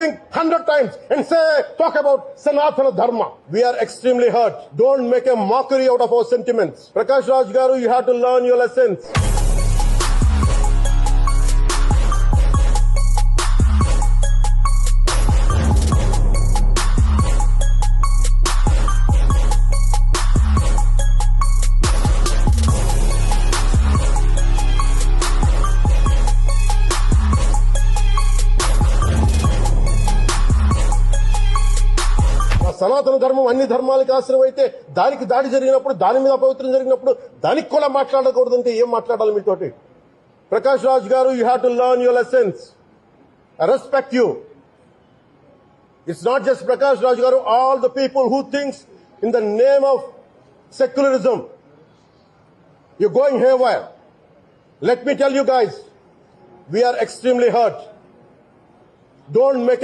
100 times and talk about Sanatana Dharma. We are extremely hurt. Don't make a mockery out of our sentiments. Prakash Raj Garu, you have to learn your lessons. సనాతన ధర్మం అన్ని ధర్మాలకు ఆశ్రయం అయితే దానికి దాడి జరిగినప్పుడు దాని మీద అపవిత్రం జరిగినప్పుడు దానికి కూడా మాట్లాడకూడదంటే ఏం మాట్లాడాలి మీతోటి? Prakash Raj garu, you have to learn your lessons. I respect you. It's not just Prakash Raj garu, all the people who thinks in the name of secularism you're going haywire. Let me tell you guys, we are extremely hurt. Don't make a